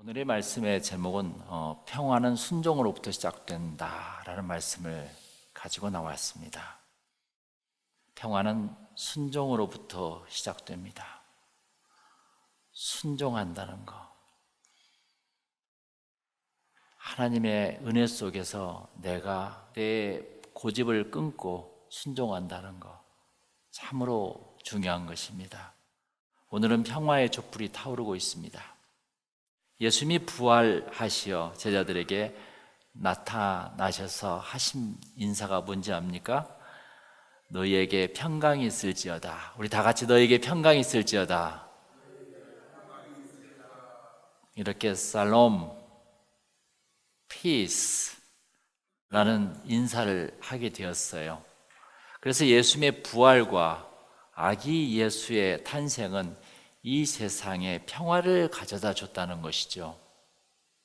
오늘의 말씀의 제목은 평화는 순종으로부터 시작된다라는 말씀을 가지고 나왔습니다. 평화는 순종으로부터 시작됩니다. 순종한다는 것. 하나님의 은혜 속에서 내가 내 고집을 끊고 순종한다는 것. 참으로 중요한 것입니다. 오늘은 평화의 촛불이 타오르고 있습니다. 예수님이 부활하시어 제자들에게 나타나셔서 하신 인사가 뭔지 압니까? 너희에게 평강이 있을지어다. 우리 다 같이 너희에게 평강이 있을지어다. 이렇게 살롬, 피스라는 인사를 하게 되었어요. 그래서 예수님의 부활과 아기 예수의 탄생은 이 세상에 평화를 가져다 줬다는 것이죠.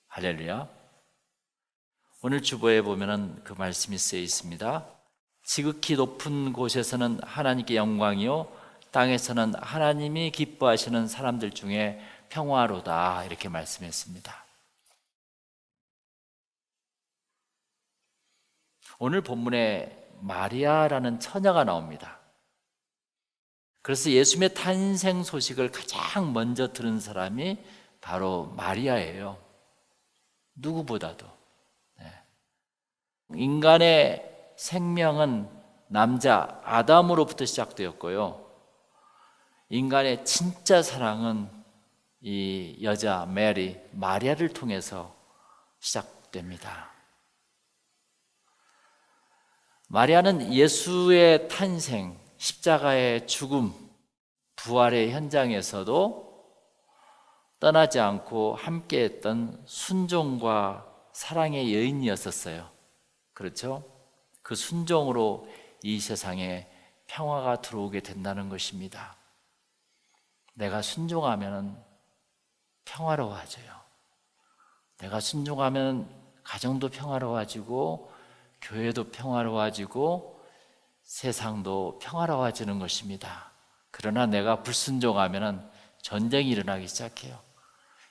할렐루야. 오늘 주보에 보면은 그 말씀이 쓰여 있습니다. 지극히 높은 곳에서는 하나님께 영광이요 땅에서는 하나님이 기뻐하시는 사람들 중에 평화로다, 이렇게 말씀했습니다. 오늘 본문에 마리아라는 처녀가 나옵니다. 그래서 예수님의 탄생 소식을 가장 먼저 들은 사람이 바로 마리아예요. 누구보다도. 인간의 생명은 남자 아담으로부터 시작되었고요. 인간의 진짜 사랑은 이 여자 메리, 마리아를 통해서 시작됩니다. 마리아는 예수의 탄생, 십자가의 죽음, 부활의 현장에서도 떠나지 않고 함께했던 순종과 사랑의 여인이었었어요. 그렇죠? 그 순종으로 이 세상에 평화가 들어오게 된다는 것입니다. 내가 순종하면 평화로워져요. 내가 순종하면 가정도 평화로워지고 교회도 평화로워지고 세상도 평화로워지는 것입니다. 그러나 내가 불순종하면 전쟁이 일어나기 시작해요.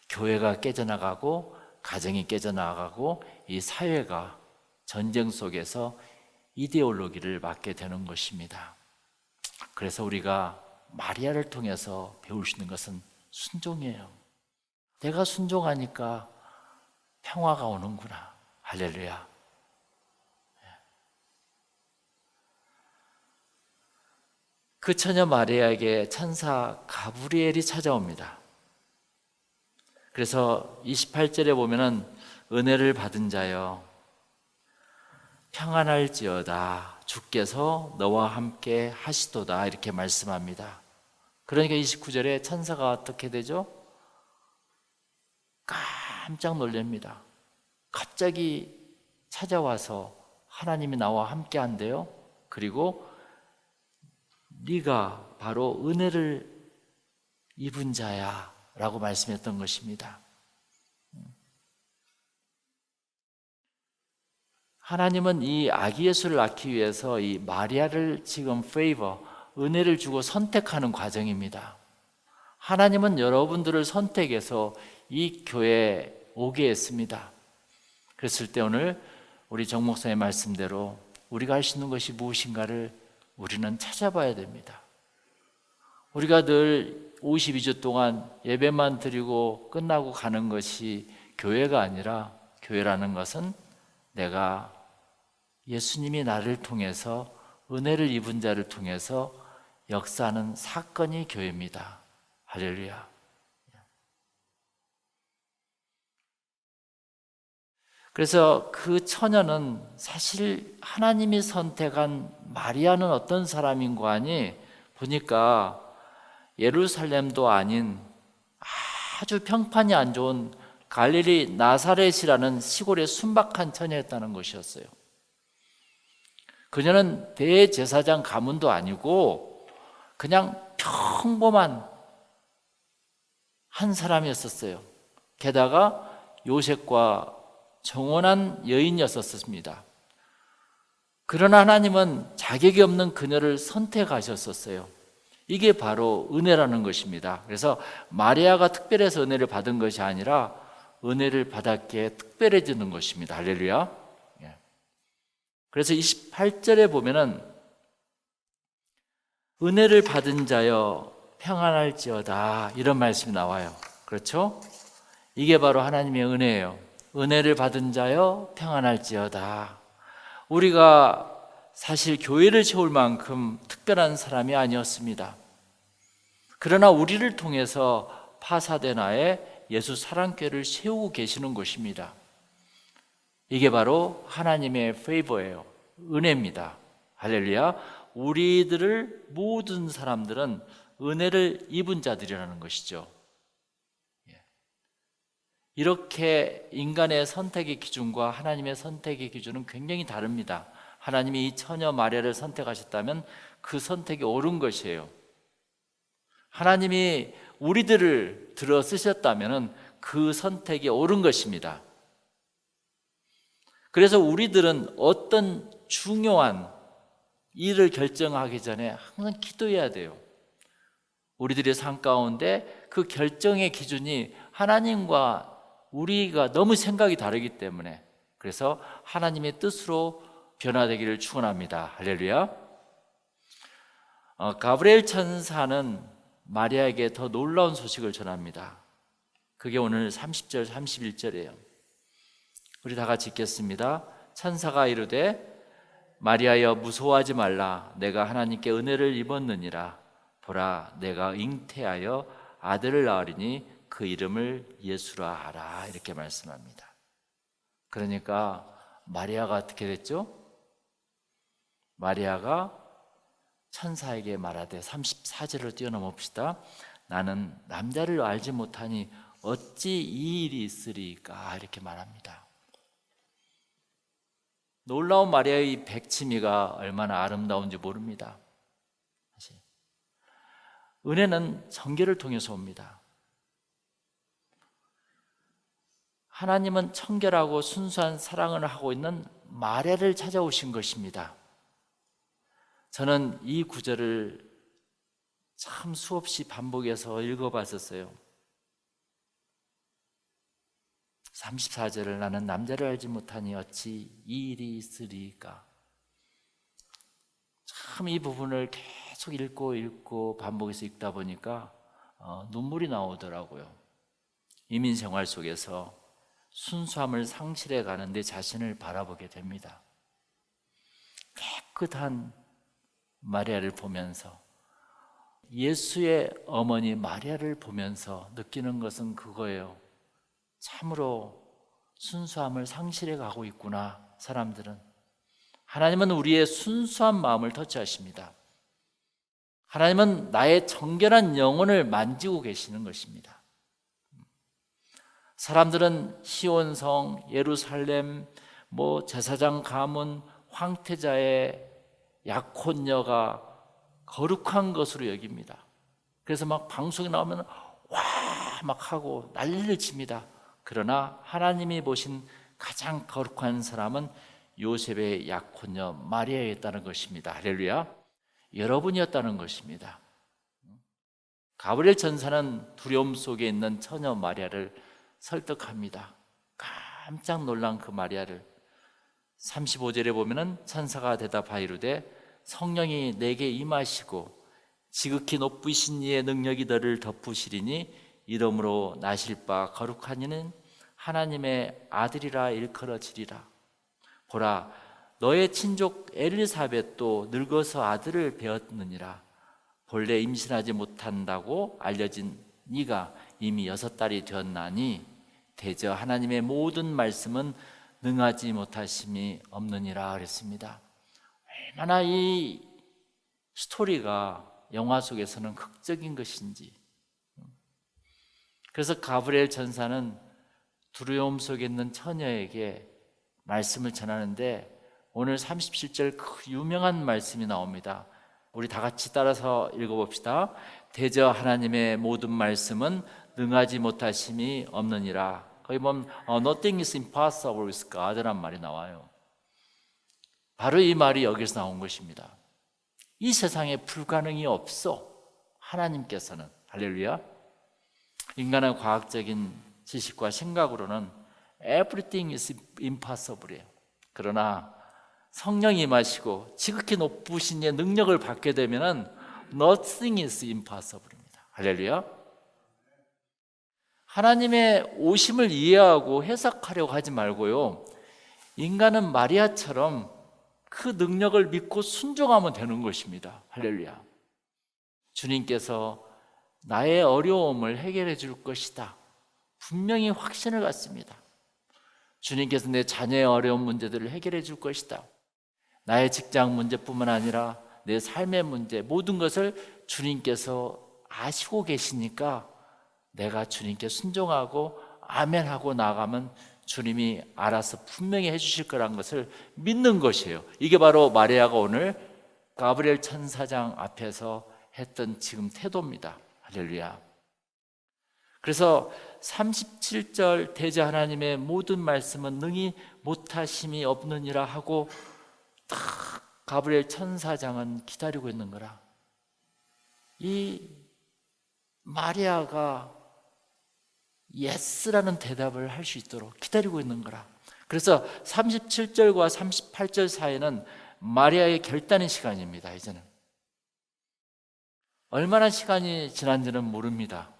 교회가 깨져나가고 가정이 깨져나가고 이 사회가 전쟁 속에서 이데올로기를 맡게 되는 것입니다. 그래서 우리가 마리아를 통해서 배울 수 있는 것은 순종이에요. 내가 순종하니까 평화가 오는구나. 할렐루야. 그 처녀 마리아에게 천사 가브리엘이 찾아옵니다. 그래서 28절에 보면은 은혜를 받은 자여 평안할지어다 주께서 너와 함께 하시도다, 이렇게 말씀합니다. 그러니까 29절에 천사가 어떻게 되죠? 깜짝 놀랍니다. 갑자기 찾아와서 하나님이 나와 함께 한대요. 그리고 네가 바로 은혜를 입은 자야 라고 말씀했던 것입니다. 하나님은 이 아기 예수를 낳기 위해서 이 마리아를 지금 은혜를 주고 선택하는 과정입니다. 하나님은 여러분들을 선택해서 이 교회에 오게 했습니다. 그랬을 때 오늘 우리 정 목사의 말씀대로 우리가 할 수 있는 것이 무엇인가를 우리는 찾아봐야 됩니다. 우리가 늘 52주 동안 예배만 드리고 끝나고 가는 것이 교회가 아니라, 교회라는 것은 내가 예수님이 나를 통해서 은혜를 입은 자를 통해서 역사하는 사건이 교회입니다. 할렐루야. 그래서 그 처녀는 사실 하나님이 선택한 마리아는 어떤 사람인가 하니 보니까 예루살렘도 아닌 아주 평판이 안 좋은 갈릴리 나사렛이라는 시골의 순박한 처녀였다는 것이었어요. 그녀는 대제사장 가문도 아니고 그냥 평범한 한 사람이었었어요. 게다가 요셉과 정혼한 여인이었었습니다. 그러나 하나님은 자격이 없는 그녀를 선택하셨었어요. 이게 바로 은혜라는 것입니다. 그래서 마리아가 특별해서 은혜를 받은 것이 아니라 은혜를 받았기에 특별해지는 것입니다. 할렐루야. 그래서 28절에 보면은 은혜를 받은 자여 평안할지어다 이런 말씀이 나와요. 그렇죠? 이게 바로 하나님의 은혜예요. 은혜를 받은 자여 평안할지어다. 우리가 사실 교회를 세울 만큼 특별한 사람이 아니었습니다. 그러나 우리를 통해서 파사데나에 예수 사랑교회를 세우고 계시는 것입니다. 이게 바로 하나님의 페이버예요. 은혜입니다. 할렐루야. 우리들을 모든 사람들은 은혜를 입은 자들이라는 것이죠. 이렇게 인간의 선택의 기준과 하나님의 선택의 기준은 굉장히 다릅니다. 하나님이 이 처녀 마리아를 선택하셨다면 그 선택이 옳은 것이에요. 하나님이 우리들을 들어 쓰셨다면 그 선택이 옳은 것입니다. 그래서 우리들은 어떤 중요한 일을 결정하기 전에 항상 기도해야 돼요. 우리들의 삶 가운데 그 결정의 기준이 하나님과 우리가 너무 생각이 다르기 때문에, 그래서 하나님의 뜻으로 변화되기를 축원합니다. 할렐루야. 가브리엘 천사는 마리아에게 더 놀라운 소식을 전합니다. 그게 오늘 30절 31절이에요. 우리 다 같이 읽겠습니다. 천사가 이르되 마리아여 무서워하지 말라. 내가 하나님께 은혜를 입었느니라. 보라 내가 잉태하여 아들을 낳으리니 그 이름을 예수라 하라. 이렇게 말씀합니다. 그러니까 마리아가 어떻게 됐죠? 마리아가 천사에게 말하되 34절을 뛰어넘어 봅시다. 나는 남자를 알지 못하니 어찌 이 일이 있으리까? 이렇게 말합니다. 놀라운 마리아의 백치미가 얼마나 아름다운지 모릅니다. 사실. 은혜는 정결을 통해서 옵니다. 하나님은 청결하고 순수한 사랑을 하고 있는 마리아를 찾아오신 것입니다. 저는 이 구절을 참 수없이 반복해서 읽어봤었어요. 34절을 나는 남자를 알지 못하니 어찌 이 일이 있으리까. 참 이 부분을 계속 읽고 반복해서 읽다 보니까 눈물이 나오더라고요. 이민 생활 속에서 순수함을 상실해 가는 내 자신을 바라보게 됩니다. 깨끗한 마리아를 보면서, 예수의 어머니 마리아를 보면서 느끼는 것은 그거예요. 참으로 순수함을 상실해 가고 있구나. 사람들은. 하나님은 우리의 순수한 마음을 터치하십니다. 하나님은 나의 정결한 영혼을 만지고 계시는 것입니다. 사람들은 시온성, 예루살렘, 제사장 가문, 황태자의 약혼녀가 거룩한 것으로 여깁니다. 그래서 막 방송에 나오면 와 막 하고 난리를 칩니다. 그러나 하나님이 보신 가장 거룩한 사람은 요셉의 약혼녀 마리아였다는 것입니다. 할렐루야. 여러분이었다는 것입니다. 가브리엘 천사는 두려움 속에 있는 처녀 마리아를 설득합니다. 깜짝 놀란 그 마리아를 35절에 보면은 천사가 대답하이르되 성령이 내게 임하시고 지극히 높으신 이의 능력이 너를 덮으시리니 이름으로 나실 바 거룩한 이는 하나님의 아들이라 일컬어지리라. 보라 너의 친족 엘리사벳도 늙어서 아들을 배었느니라. 본래 임신하지 못한다고 알려진 네가 이미 6달이 되었나니 대저 하나님의 모든 말씀은 능하지 못하심이 없느니라 그랬습니다. 얼마나 이 스토리가 영화 속에서는 극적인 것인지. 그래서 가브리엘 천사는 두려움 속에 있는 처녀에게 말씀을 전하는데 오늘 37절 그 유명한 말씀이 나옵니다. 우리 다 같이 따라서 읽어봅시다. 대저 하나님의 모든 말씀은 능하지 못하심이 없느니라. 거기 보면 Nothing is impossible with God란 말이 나와요. 바로 이 말이 여기서 나온 것입니다. 이 세상에 불가능이 없어. 하나님께서는. 할렐루야. 인간의 과학적인 지식과 생각으로는 everything is impossible이에요. 그러나 성령이 임하시고 지극히 높으신 이의 능력을 받게 되면은 nothing is impossible입니다. 할렐루야. 하나님의 오심을 이해하고 해석하려고 하지 말고요, 인간은 마리아처럼 그 능력을 믿고 순종하면 되는 것입니다. 할렐루야. 주님께서 나의 어려움을 해결해 줄 것이다, 분명히 확신을 갖습니다. 주님께서 내 자녀의 어려운 문제들을 해결해 줄 것이다. 나의 직장 문제뿐만 아니라 내 삶의 문제, 모든 것을 주님께서 아시고 계시니까 내가 주님께 순종하고 아멘하고 나가면 주님이 알아서 분명히 해주실 거란 것을 믿는 것이에요. 이게 바로 마리아가 오늘 가브리엘 천사장 앞에서 했던 지금 태도입니다. 할렐루야. 그래서 37절 대저 하나님의 모든 말씀은 능히 못하심이 없느니라 하고 딱 가브리엘 천사장은 기다리고 있는 거라. 이 마리아가 예스라는 대답을 할 수 있도록 기다리고 있는 거라. 그래서 37절과 38절 사이는 마리아의 결단의 시간입니다. 이제는 얼마나 시간이 지난지는 모릅니다.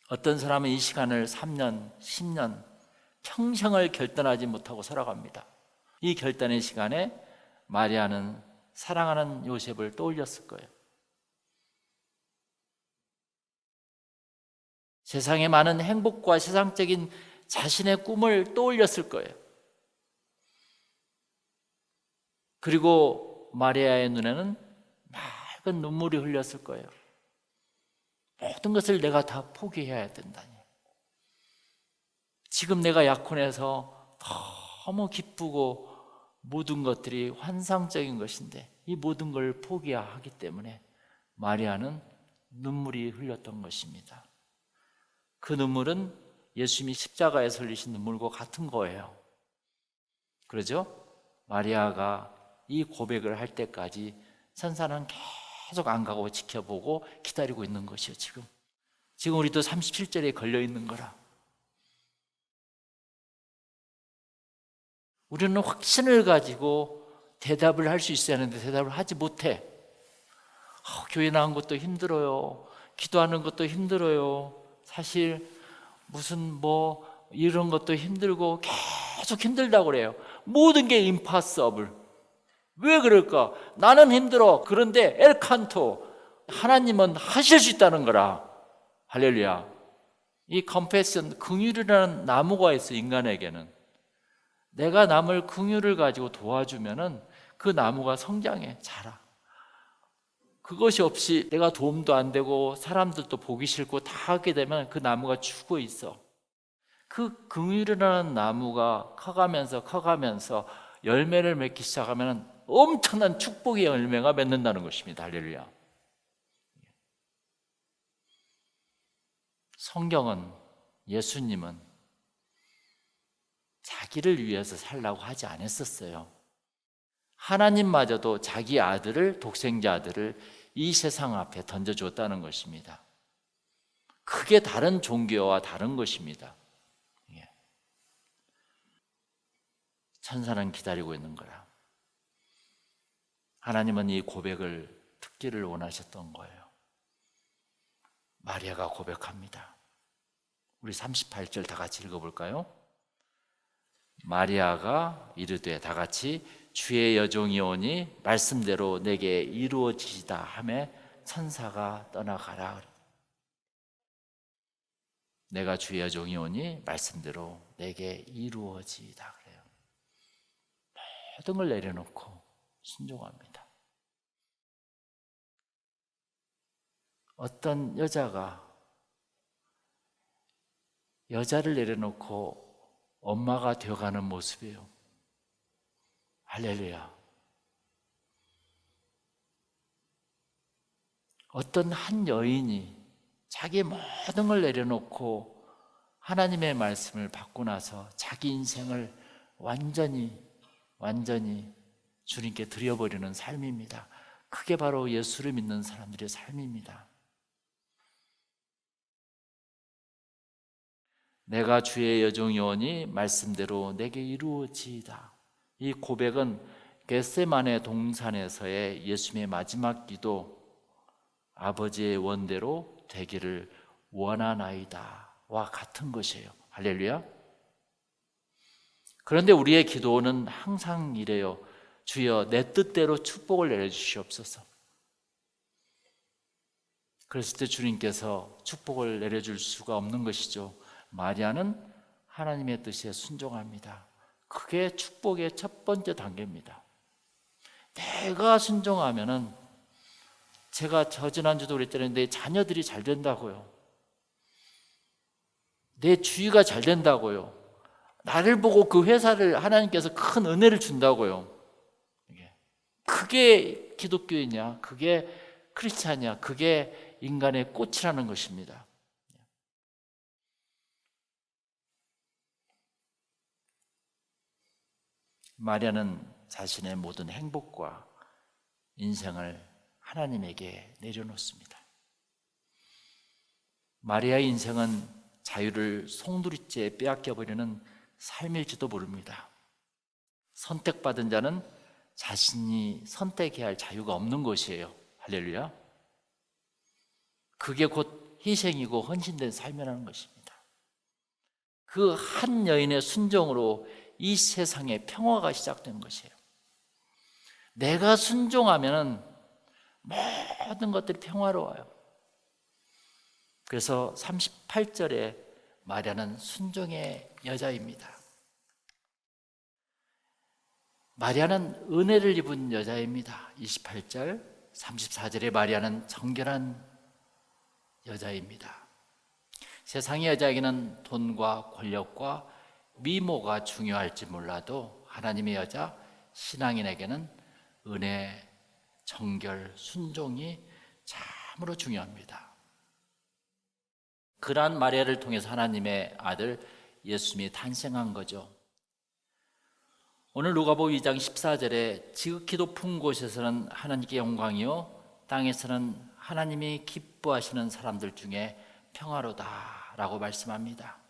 어떤 사람은 이 시간을 3년, 10년, 평생을 결단하지 못하고 살아갑니다. 이 결단의 시간에 마리아는 사랑하는 요셉을 떠올렸을 거예요. 세상에 많은 행복과 세상적인 자신의 꿈을 떠올렸을 거예요. 그리고 마리아의 눈에는 맑은 눈물이 흘렸을 거예요. 모든 것을 내가 다 포기해야 된다니. 지금 내가 약혼해서 너무 기쁘고 모든 것들이 환상적인 것인데 이 모든 걸 포기하기 때문에 마리아는 눈물이 흘렸던 것입니다. 그 눈물은 예수님이 십자가에 흘리신 눈물과 같은 거예요. 그러죠? 마리아가 이 고백을 할 때까지 천사는 계속 안 가고 지켜보고 기다리고 있는 것이요. 지금 우리도 37절에 걸려 있는 거라. 우리는 확신을 가지고 대답을 할 수 있어야 하는데 대답을 하지 못해. 교회 나온 것도 힘들어요. 기도하는 것도 힘들어요. 사실 무슨 이런 것도 힘들고 계속 힘들다고 그래요. 모든 게 impossible. 왜 그럴까? 나는 힘들어. 그런데 엘칸토, 하나님은 하실 수 있다는 거라. 할렐루야. 이 컴패션, 긍휼이라는 나무가 있어. 인간에게는 내가 남을 긍휼을 가지고 도와주면은 그 나무가 성장해, 자라. 그것이 없이 내가 도움도 안 되고 사람들도 보기 싫고 다 하게 되면 그 나무가 죽어 있어. 그 긍휼이라는 나무가 커가면서 열매를 맺기 시작하면 엄청난 축복의 열매가 맺는다는 것입니다. 할렐루야. 성경은, 예수님은 자기를 위해서 살라고 하지 않았었어요. 하나님마저도 자기 아들을, 독생자 아들을 이 세상 앞에 던져줬다는 것입니다. 크게 다른 종교와 다른 것입니다. 천사는 기다리고 있는 거라. 하나님은 이 고백을 듣기를 원하셨던 거예요. 마리아가 고백합니다. 우리 38절 다 같이 읽어볼까요? 마리아가 이르되, 다 같이, 주의 여종이 오니 말씀대로 내게 이루어지시다 하매 천사가 떠나가라. 내가 주의 여종이 오니 말씀대로 내게 이루어지다 그래요. 모든 걸 내려놓고 순종합니다. 어떤 여자를 내려놓고 엄마가 되어가는 모습이에요. 할렐루야. 어떤 한 여인이 자기의 모든 걸 내려놓고 하나님의 말씀을 받고 나서 자기 인생을 완전히 주님께 드려버리는 삶입니다. 그게 바로 예수를 믿는 사람들의 삶입니다. 내가 주의 여종이오니 말씀대로 내게 이루어지이다. 이 고백은 겟세마네 동산에서의 예수님의 마지막 기도, 아버지의 원대로 되기를 원하나이다 와 같은 것이에요. 할렐루야. 그런데 우리의 기도는 항상 이래요. 주여 내 뜻대로 축복을 내려주시옵소서. 그랬을 때 주님께서 축복을 내려줄 수가 없는 것이죠. 마리아는 하나님의 뜻에 순종합니다. 그게 축복의 첫 번째 단계입니다. 내가 순종하면은, 제가 지난주도 그랬잖아요. 내 자녀들이 잘 된다고요. 내 주위가 잘 된다고요. 나를 보고 그 회사를 하나님께서 큰 은혜를 준다고요. 그게 기독교이냐, 그게 크리스찬이냐, 그게 인간의 꽃이라는 것입니다. 마리아는 자신의 모든 행복과 인생을 하나님에게 내려놓습니다. 마리아의 인생은 자유를 송두리째 빼앗겨버리는 삶일지도 모릅니다. 선택받은 자는 자신이 선택해야 할 자유가 없는 것이에요. 할렐루야. 그게 곧 희생이고 헌신된 삶이라는 것입니다. 그 한 여인의 순종으로 이 세상에 평화가 시작된 것이에요. 내가 순종하면 모든 것들이 평화로워요. 그래서 38절에 마리아는 순종의 여자입니다. 마리아는 은혜를 입은 여자입니다. 28절, 34절에 마리아는 정결한 여자입니다. 세상의 여자에게는 돈과 권력과 미모가 중요할지 몰라도 하나님의 여자, 신앙인에게는 은혜, 정결, 순종이 참으로 중요합니다. 그러한 마리아를 통해서 하나님의 아들 예수님이 탄생한 거죠. 오늘 누가복음 2장 14절에 지극히 높은 곳에서는 하나님께 영광이요 땅에서는 하나님이 기뻐하시는 사람들 중에 평화로다라고 말씀합니다.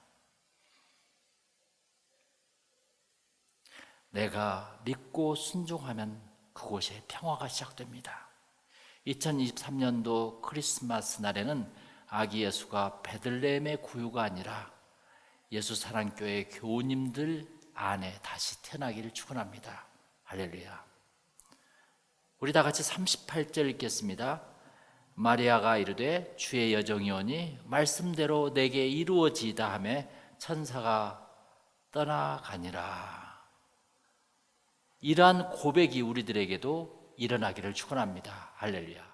내가 믿고 순종하면 그곳에 평화가 시작됩니다. 2023년도 크리스마스 날에는 아기 예수가 베들레헴의 구유가 아니라 예수 사랑교회 교우님들 안에 다시 태어나기를 축원합니다. 할렐루야. 우리 다 같이 38절 읽겠습니다. 마리아가 이르되 주의 여종이오니 말씀대로 내게 이루어지이다 하매 천사가 떠나가니라. 이러한 고백이 우리들에게도 일어나기를 축원합니다. 할렐루야.